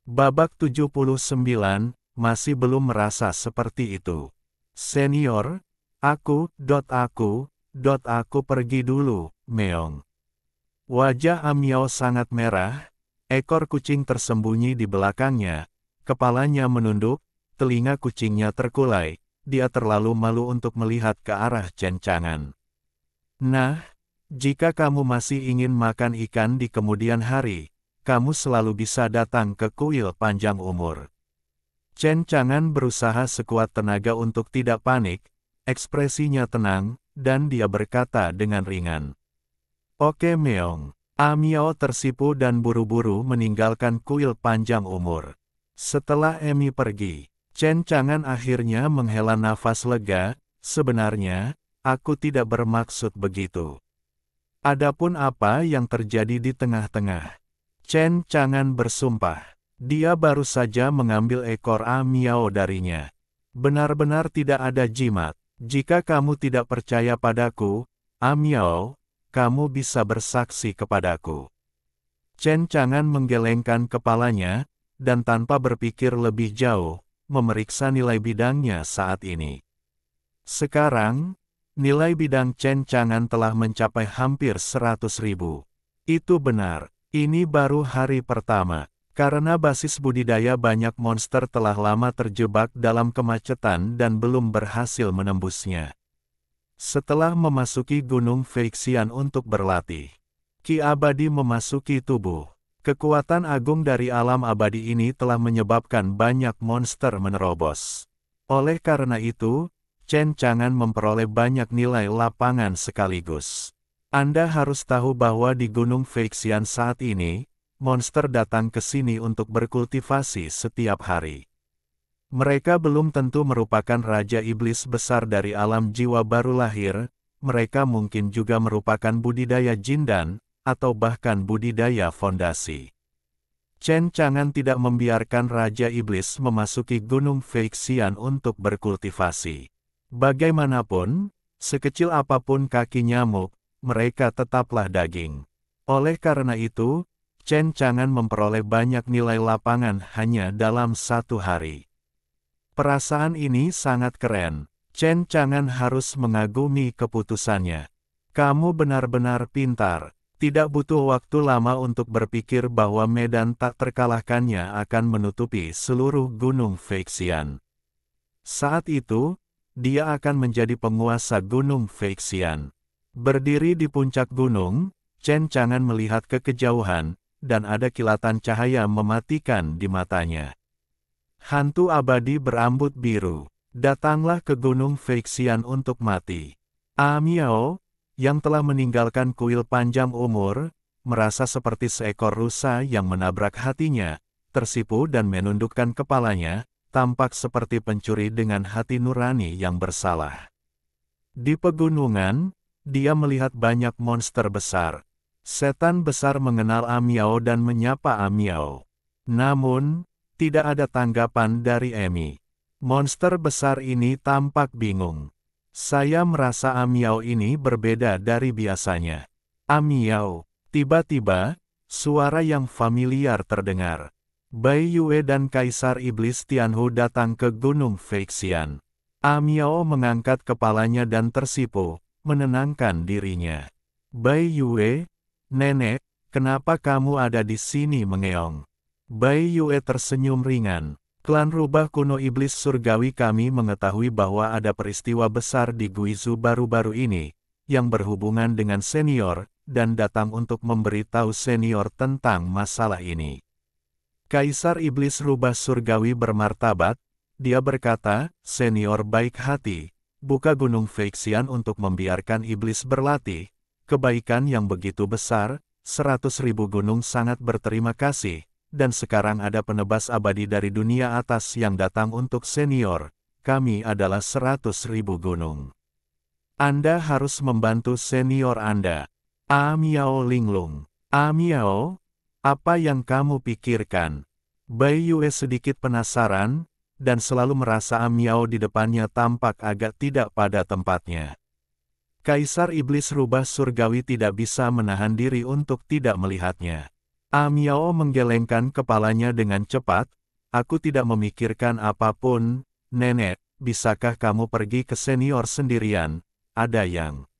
Babak 79, masih belum merasa seperti itu. Senior, aku pergi dulu, meong. Wajah Amiao sangat merah, ekor kucing tersembunyi di belakangnya, kepalanya menunduk, telinga kucingnya terkulai, dia terlalu malu untuk melihat ke arah Chen Chang'an. Nah, jika kamu masih ingin makan ikan di kemudian hari, kamu selalu bisa datang ke kuil panjang umur. Chen Chang'an berusaha sekuat tenaga untuk tidak panik, ekspresinya tenang, dan dia berkata dengan ringan. Oke meong. Amiao tersipu dan buru-buru meninggalkan kuil panjang umur. Setelah Emi pergi, Chen Chang'an akhirnya menghela nafas lega, sebenarnya, aku tidak bermaksud begitu. Adapun apa yang terjadi di tengah-tengah? Chen Chang'an bersumpah. Dia baru saja mengambil ekor Amiao darinya. Benar-benar tidak ada jimat. Jika kamu tidak percaya padaku, Amiao, kamu bisa bersaksi kepadaku. Chen Chang'an menggelengkan kepalanya, dan tanpa berpikir lebih jauh, memeriksa nilai bidangnya saat ini. Sekarang, nilai bidang Chen Chang'an telah mencapai hampir 100.000. Itu benar, ini baru hari pertama. Karena basis budidaya banyak monster telah lama terjebak dalam kemacetan dan belum berhasil menembusnya. Setelah memasuki Gunung Feixian untuk berlatih, Ki abadi memasuki tubuh. Kekuatan agung dari alam abadi ini telah menyebabkan banyak monster menerobos. Oleh karena itu, Chen Chang'an memperoleh banyak nilai lapangan sekaligus. Anda harus tahu bahwa di Gunung Feixian saat ini, monster datang ke sini untuk berkultivasi setiap hari. Mereka belum tentu merupakan Raja Iblis besar dari alam jiwa baru lahir, mereka mungkin juga merupakan budidaya jindan, atau bahkan budidaya fondasi. Chen Chang'an tidak membiarkan Raja Iblis memasuki Gunung Feixian untuk berkultivasi. Bagaimanapun, sekecil apapun kaki nyamuk, mereka tetaplah daging. Oleh karena itu, Chen Chang'an memperoleh banyak nilai lapangan hanya dalam satu hari. Perasaan ini sangat keren. Chen Chang'an harus mengagumi keputusannya. Kamu benar-benar pintar. Tidak butuh waktu lama untuk berpikir bahwa medan tak terkalahkannya akan menutupi seluruh Gunung Feixian. Saat itu, dia akan menjadi penguasa Gunung Feixian. Berdiri di puncak gunung, Chen Chang'an melihat ke kejauhan, dan ada kilatan cahaya mematikan di matanya. Hantu abadi berambut biru, datanglah ke Gunung Feixian untuk mati. Amiao, yang telah meninggalkan kuil panjang umur, merasa seperti seekor rusa yang menabrak hatinya, tersipu dan menundukkan kepalanya, tampak seperti pencuri dengan hati nurani yang bersalah. Di pegunungan, dia melihat banyak monster besar. Setan besar mengenal Amiao dan menyapa Amiao. Namun, tidak ada tanggapan dari Emi. Monster besar ini tampak bingung. Saya merasa Amiao ini berbeda dari biasanya. Amiao, tiba-tiba, suara yang familiar terdengar. Bai Yue dan Kaisar Iblis Tianhu datang ke Gunung Feixian. Amiao mengangkat kepalanya dan tersipu, menenangkan dirinya. Bai Yue, Nenek, kenapa kamu ada di sini mengeong? Bai Yue tersenyum ringan. Klan rubah kuno iblis surgawi kami mengetahui bahwa ada peristiwa besar di Guizhou baru-baru ini, yang berhubungan dengan senior, dan datang untuk memberitahu senior tentang masalah ini. Kaisar iblis rubah surgawi bermartabat, dia berkata, senior baik hati, buka Gunung Feixian untuk membiarkan iblis berlatih. Kebaikan yang begitu besar, 100.000 gunung sangat berterima kasih, dan sekarang ada penebas abadi dari dunia atas yang datang untuk senior, kami adalah 100.000 gunung. Anda harus membantu senior Anda. Amiao linglung. Amiao, apa yang kamu pikirkan? Bai Yue sedikit penasaran, dan selalu merasa Amiao di depannya tampak agak tidak pada tempatnya. Kaisar Iblis Rubah Surgawi tidak bisa menahan diri untuk tidak melihatnya. Amiao menggelengkan kepalanya dengan cepat, aku tidak memikirkan apapun, Nenek, bisakah kamu pergi ke senior sendirian? Ada yang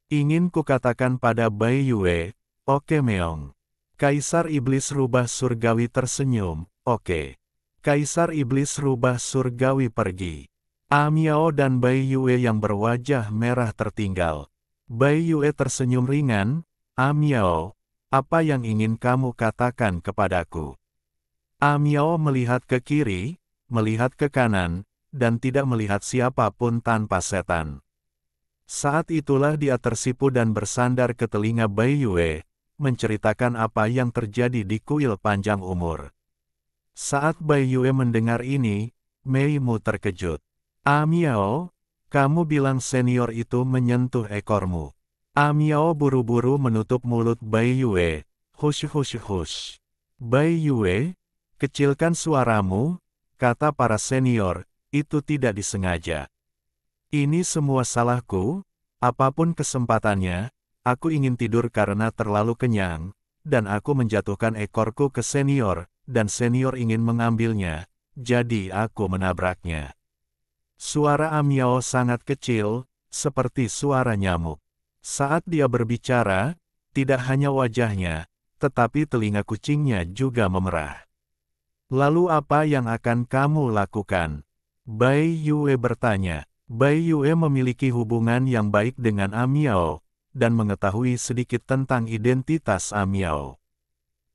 ingin kukatakan pada Bai Yue. Oke Meong. Kaisar Iblis Rubah Surgawi tersenyum. Oke. Kaisar Iblis Rubah Surgawi pergi. Miao dan Bai Yue yang berwajah merah tertinggal. Bai Yue tersenyum ringan. Miao, apa yang ingin kamu katakan kepadaku? Miao melihat ke kiri, melihat ke kanan, dan tidak melihat siapapun tanpa setan. Saat itulah dia tersipu dan bersandar ke telinga Bai Yue, menceritakan apa yang terjadi di kuil panjang umur. Saat Bai Yue mendengar ini, Mei Mu terkejut. Miao, kamu bilang senior itu menyentuh ekormu. Miao buru-buru menutup mulut Bai Yue. Hush hush hush. Bai Yue, kecilkan suaramu, kata para senior, itu tidak disengaja. Ini semua salahku, apapun kesempatannya, aku ingin tidur karena terlalu kenyang, dan aku menjatuhkan ekorku ke senior, dan senior ingin mengambilnya, jadi aku menabraknya. Suara Miao sangat kecil, seperti suara nyamuk. Saat dia berbicara, tidak hanya wajahnya, tetapi telinga kucingnya juga memerah. Lalu apa yang akan kamu lakukan? Bai Yue bertanya. Bai Yue memiliki hubungan yang baik dengan Miao, dan mengetahui sedikit tentang identitas Miao.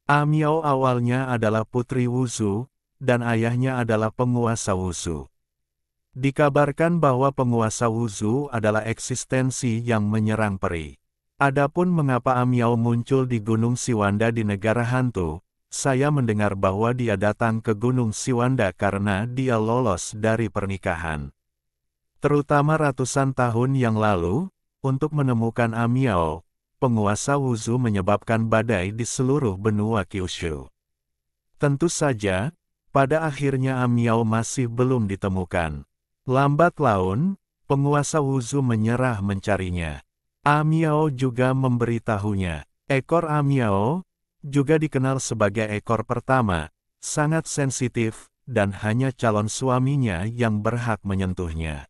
Miao awalnya adalah putri Wushu, dan ayahnya adalah penguasa Wushu. Dikabarkan bahwa penguasa Wushu adalah eksistensi yang menyerang peri. Adapun mengapa Miao muncul di Gunung Siwanda di negara hantu, saya mendengar bahwa dia datang ke Gunung Siwanda karena dia lolos dari pernikahan. Terutama ratusan tahun yang lalu, untuk menemukan Miao, penguasa Wushu menyebabkan badai di seluruh benua Kyushu. Tentu saja, pada akhirnya Miao masih belum ditemukan. Lambat laun, penguasa Wushu menyerah mencarinya. Miao juga memberitahunya. Ekor Miao, juga dikenal sebagai ekor pertama, sangat sensitif, dan hanya calon suaminya yang berhak menyentuhnya.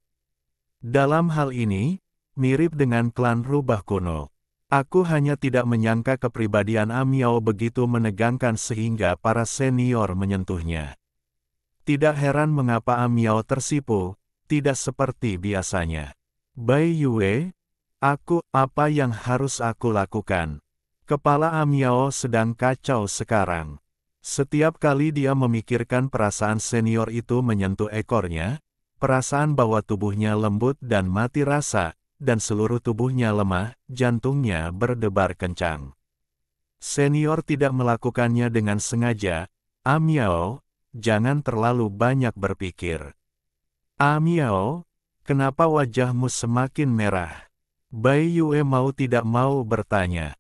Dalam hal ini, mirip dengan klan rubah kuno. Aku hanya tidak menyangka kepribadian Miao begitu menegangkan sehingga para senior menyentuhnya. Tidak heran mengapa Miao tersipu, tidak seperti biasanya. Bai Yue, apa yang harus aku lakukan? Kepala Miao sedang kacau sekarang. Setiap kali dia memikirkan perasaan senior itu menyentuh ekornya, perasaan bahwa tubuhnya lembut dan mati rasa, dan seluruh tubuhnya lemah, jantungnya berdebar kencang. Senior tidak melakukannya dengan sengaja. Miao, jangan terlalu banyak berpikir. Miao, kenapa wajahmu semakin merah? Bai Yue mau tidak mau bertanya.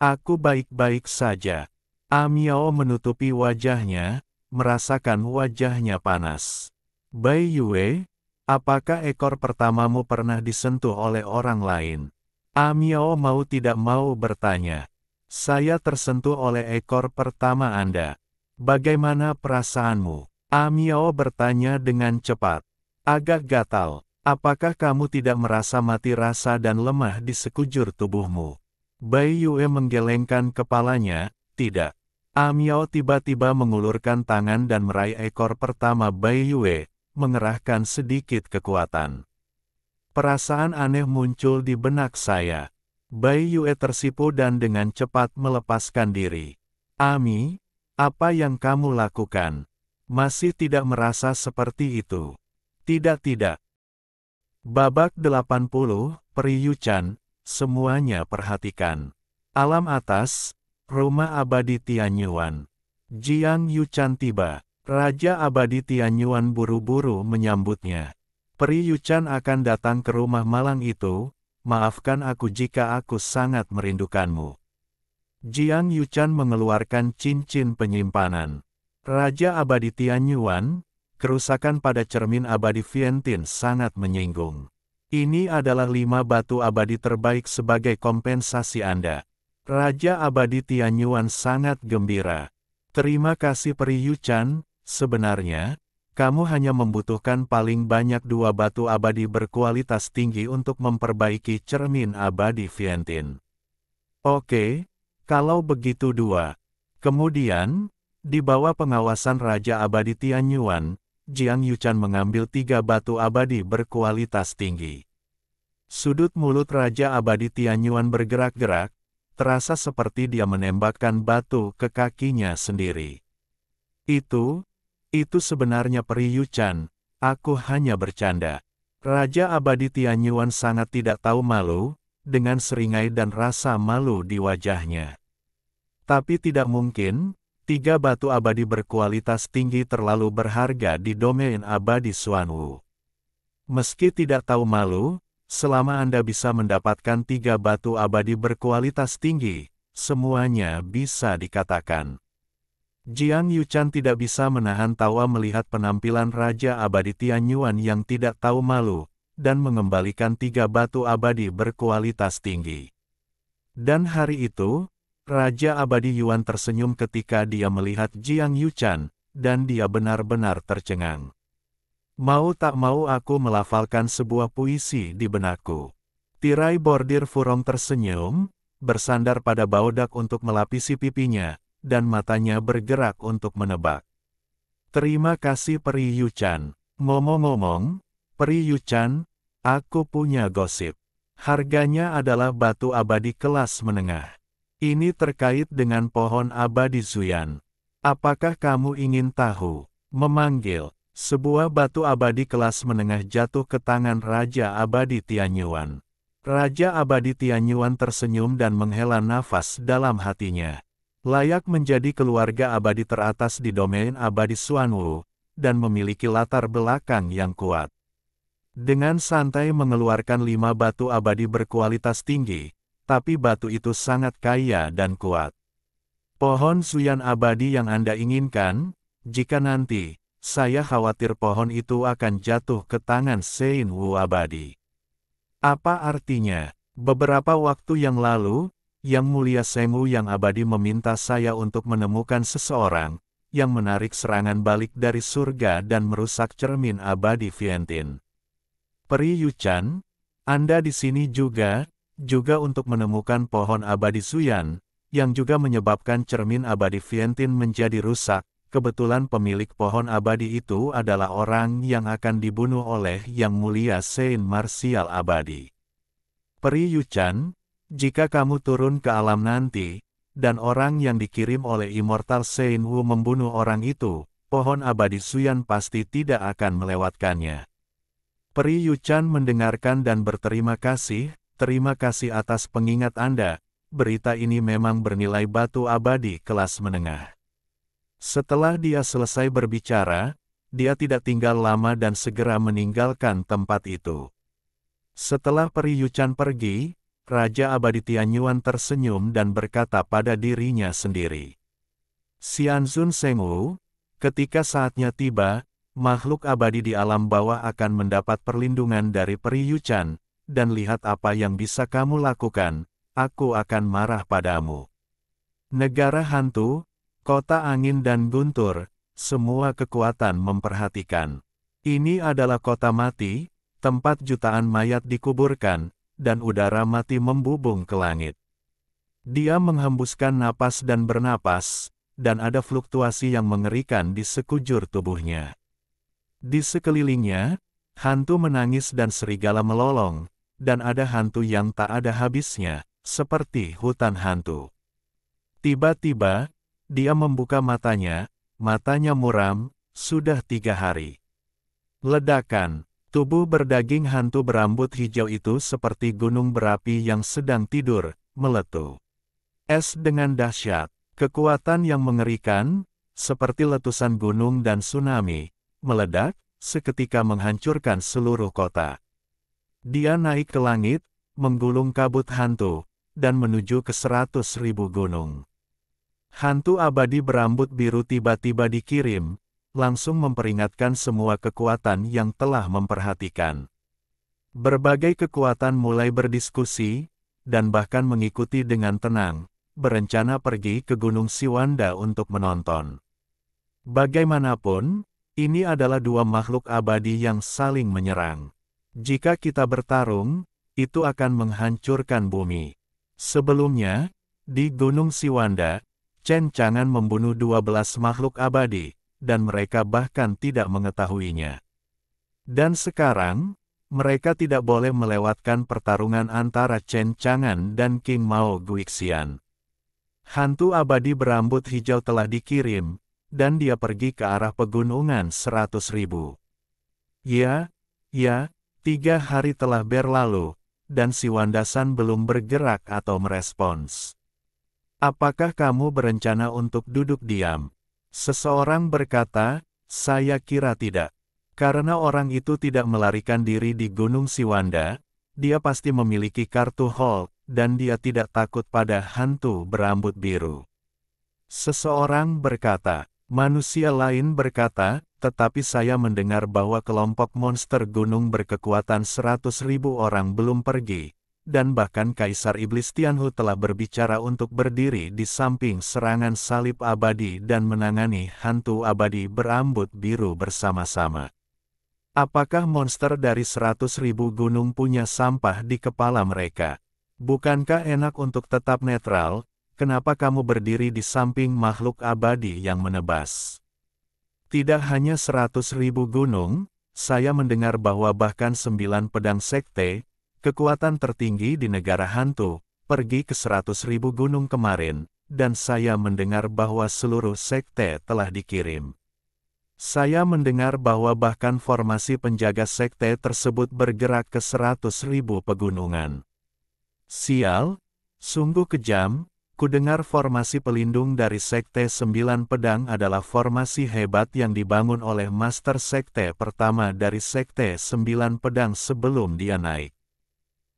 Aku baik-baik saja. Miao menutupi wajahnya, merasakan wajahnya panas. Bai Yue, apakah ekor pertamamu pernah disentuh oleh orang lain? Miao mau tidak mau bertanya. Saya tersentuh oleh ekor pertama Anda. Bagaimana perasaanmu? Miao bertanya dengan cepat. Agak gatal. Apakah kamu tidak merasa mati rasa dan lemah di sekujur tubuhmu? Bai Yue menggelengkan kepalanya. Tidak. Miao tiba-tiba mengulurkan tangan dan meraih ekor pertama Bai Yue, mengerahkan sedikit kekuatan. Perasaan aneh muncul di benak saya. Bai Yue tersipu dan dengan cepat melepaskan diri. Apa yang kamu lakukan? Masih tidak merasa seperti itu? Tidak. Babak 80, Peri Yuchan, semuanya perhatikan. Alam atas, rumah abadi Tianyuan. Jiang Yuchan tiba. Raja abadi Tianyuan buru-buru menyambutnya. Peri Yuchan akan datang ke rumah malang itu, maafkan aku jika aku sangat merindukanmu. Jiang Yuchan mengeluarkan cincin penyimpanan. Raja abadi Tianyuan, kerusakan pada cermin abadi Vientin sangat menyinggung. Ini adalah 5 batu abadi terbaik sebagai kompensasi Anda. Raja abadi Tianyuan sangat gembira. Terima kasih Peri Yuchan, sebenarnya, kamu hanya membutuhkan paling banyak 2 batu abadi berkualitas tinggi untuk memperbaiki cermin abadi Vientiane. Oke, kalau begitu 2. Kemudian, di bawah pengawasan Raja Abadi Tianyuan, Jiang Yuchan mengambil 3 batu abadi berkualitas tinggi. Sudut mulut Raja Abadi Tianyuan bergerak-gerak, terasa seperti dia menembakkan batu ke kakinya sendiri. Itu sebenarnya Peri Yuchan, aku hanya bercanda. Raja Abadi Tianyuan sangat tidak tahu malu, dengan seringai dan rasa malu di wajahnya. Tapi tidak mungkin, 3 batu abadi berkualitas tinggi terlalu berharga di domain abadi Xuanwu. Meski tidak tahu malu, selama Anda bisa mendapatkan 3 batu abadi berkualitas tinggi, semuanya bisa dikatakan. Jiang Yuchan tidak bisa menahan tawa melihat penampilan Raja Abadi Tianyuan yang tidak tahu malu, dan mengembalikan 3 batu abadi berkualitas tinggi. Dan hari itu, Raja Abadi Yuan tersenyum ketika dia melihat Jiang Yuchan, dan dia benar-benar tercengang. Mau tak mau aku melafalkan sebuah puisi di benakku. Tirai bordir Furong tersenyum, bersandar pada baodak untuk melapisi pipinya, dan matanya bergerak untuk menebak. Terima kasih Peri Yuchan. Ngomong-ngomong, Peri Yuchan, aku punya gosip. Harganya adalah batu abadi kelas menengah. Ini terkait dengan pohon abadi Zuyan. Apakah kamu ingin tahu? Memanggil, sebuah batu abadi kelas menengah jatuh ke tangan Raja Abadi Tianyuan. Raja Abadi Tianyuan tersenyum dan menghela nafas dalam hatinya. Layak menjadi keluarga abadi teratas di domain abadi Xuanwu, dan memiliki latar belakang yang kuat. Dengan santai mengeluarkan 5 batu abadi berkualitas tinggi, tapi batu itu sangat kaya dan kuat. Pohon Zuyan abadi yang Anda inginkan, jika nanti, saya khawatir pohon itu akan jatuh ke tangan Sein Wu abadi. Apa artinya? Beberapa waktu yang lalu, Yang Mulia Seng Wu yang abadi meminta saya untuk menemukan seseorang, yang menarik serangan balik dari surga dan merusak cermin abadi Vientiane. Peri Yuchan, Anda di sini juga untuk menemukan pohon abadi Zuyan, yang juga menyebabkan cermin abadi Vientiane menjadi rusak. Kebetulan pemilik pohon abadi itu adalah orang yang akan dibunuh oleh Yang Mulia Saint Martial abadi. Peri Yuchan, jika kamu turun ke alam nanti, dan orang yang dikirim oleh Immortal Sein Wu membunuh orang itu, pohon abadi Zuyan pasti tidak akan melewatkannya. Peri Yuchan mendengarkan dan berterima kasih, terima kasih atas pengingat Anda, berita ini memang bernilai batu abadi kelas menengah. Setelah dia selesai berbicara, dia tidak tinggal lama dan segera meninggalkan tempat itu. Setelah Peri Yuchan pergi, Raja Abadi Tianyuan tersenyum dan berkata pada dirinya sendiri. Xianzun Seng Wu, ketika saatnya tiba, makhluk abadi di alam bawah akan mendapat perlindungan dari Peri Yuchan, dan lihat apa yang bisa kamu lakukan, aku akan marah padamu. Negara hantu, kota angin dan guntur, semua kekuatan memperhatikan. Ini adalah kota mati, tempat jutaan mayat dikuburkan, dan udara mati membubung ke langit. Dia menghembuskan napas dan bernapas, dan ada fluktuasi yang mengerikan di sekujur tubuhnya. Di sekelilingnya, hantu menangis dan serigala melolong, dan ada hantu yang tak ada habisnya, seperti hutan hantu. Tiba-tiba, dia membuka matanya muram, sudah 3 hari. Ledakan. Tubuh berdaging hantu berambut hijau itu seperti gunung berapi yang sedang tidur, meletup. Es dengan dahsyat, kekuatan yang mengerikan, seperti letusan gunung dan tsunami, meledak, seketika menghancurkan seluruh kota. Dia naik ke langit, menggulung kabut hantu, dan menuju ke 100.000 gunung. Hantu abadi berambut biru tiba-tiba dikirim, langsung memperingatkan semua kekuatan yang telah memperhatikan. Berbagai kekuatan mulai berdiskusi, dan bahkan mengikuti dengan tenang, berencana pergi ke Gunung Siwanda untuk menonton. Bagaimanapun, ini adalah dua makhluk abadi yang saling menyerang. Jika kita bertarung, itu akan menghancurkan bumi. Sebelumnya, di Gunung Siwanda, Chen Chang'an membunuh 12 makhluk abadi, dan mereka bahkan tidak mengetahuinya. Dan sekarang, mereka tidak boleh melewatkan pertarungan antara Chen Chang'an dan King Mao Guixian. Hantu abadi berambut hijau telah dikirim, dan dia pergi ke arah pegunungan 100.000. Ya, 3 hari telah berlalu, dan Siwanda-san belum bergerak atau merespons. Apakah kamu berencana untuk duduk diam? Seseorang berkata, saya kira tidak. Karena orang itu tidak melarikan diri di Gunung Siwanda, dia pasti memiliki kartu Hulk, dan dia tidak takut pada hantu berambut biru. Seseorang berkata, manusia lain berkata, tetapi saya mendengar bahwa kelompok monster gunung berkekuatan 100.000 orang belum pergi, dan bahkan Kaisar Iblis Tianhu telah berbicara untuk berdiri di samping serangan salib abadi dan menangani hantu abadi berambut biru bersama-sama. Apakah monster dari 100.000 gunung punya sampah di kepala mereka? Bukankah enak untuk tetap netral? Kenapa kamu berdiri di samping makhluk abadi yang menebas? Tidak hanya 100.000 gunung, saya mendengar bahwa bahkan 9 pedang sekte, kekuatan tertinggi di negara hantu, pergi ke 100.000 gunung kemarin, dan saya mendengar bahwa seluruh sekte telah dikirim. Saya mendengar bahwa bahkan formasi penjaga sekte tersebut bergerak ke 100.000 pegunungan. Sial, sungguh kejam. Kudengar formasi pelindung dari Sekte 9 Pedang adalah formasi hebat yang dibangun oleh Master Sekte pertama dari Sekte 9 Pedang sebelum dia naik.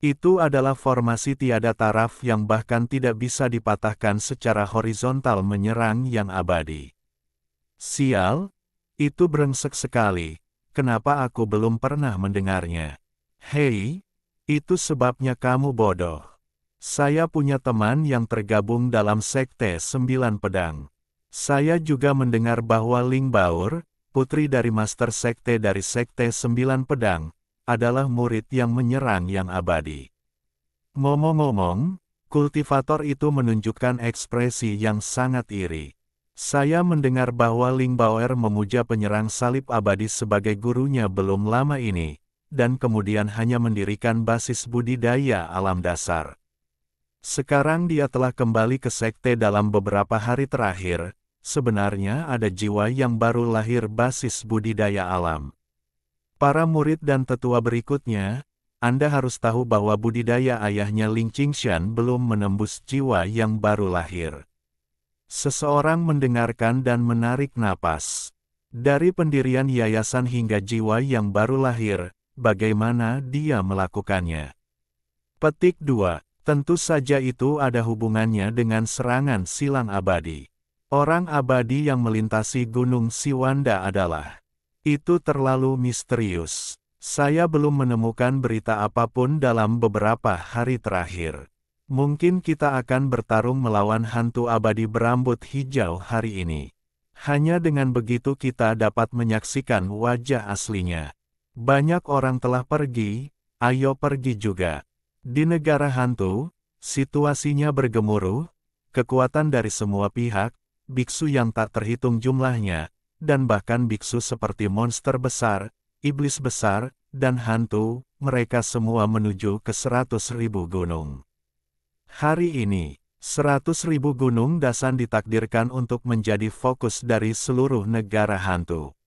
Itu adalah formasi tiada taraf yang bahkan tidak bisa dipatahkan secara horizontal menyerang yang abadi. Sial, itu brengsek sekali, kenapa aku belum pernah mendengarnya? Hei, itu sebabnya kamu bodoh. Saya punya teman yang tergabung dalam Sekte 9 Pedang. Saya juga mendengar bahwa Ling Baur, putri dari Master Sekte dari Sekte 9 Pedang, adalah murid yang menyerang yang abadi. Ngomong-ngomong, kultivator itu menunjukkan ekspresi yang sangat iri. Saya mendengar bahwa Ling Baur memuja penyerang salib abadi sebagai gurunya belum lama ini, dan kemudian hanya mendirikan basis budidaya alam dasar. Sekarang dia telah kembali ke sekte dalam beberapa hari terakhir, sebenarnya ada jiwa yang baru lahir basis budidaya alam. Para murid dan tetua berikutnya, Anda harus tahu bahwa budidaya ayahnya Ling Qingshan belum menembus jiwa yang baru lahir. Seseorang mendengarkan dan menarik napas. Dari pendirian yayasan hingga jiwa yang baru lahir, bagaimana dia melakukannya? Petik 2. Tentu saja itu ada hubungannya dengan serangan silang abadi. Orang abadi yang melintasi Gunung Siwanda adalah. Itu terlalu misterius. Saya belum menemukan berita apapun dalam beberapa hari terakhir. Mungkin kita akan bertarung melawan hantu abadi berambut hijau hari ini. Hanya dengan begitu kita dapat menyaksikan wajah aslinya. Banyak orang telah pergi, ayo pergi juga. Di negara hantu, situasinya bergemuruh, kekuatan dari semua pihak, biksu yang tak terhitung jumlahnya, dan bahkan biksu seperti monster besar, iblis besar, dan hantu, mereka semua menuju ke 100.000 gunung. Hari ini, 100.000 gunung Dasan ditakdirkan untuk menjadi fokus dari seluruh negara hantu.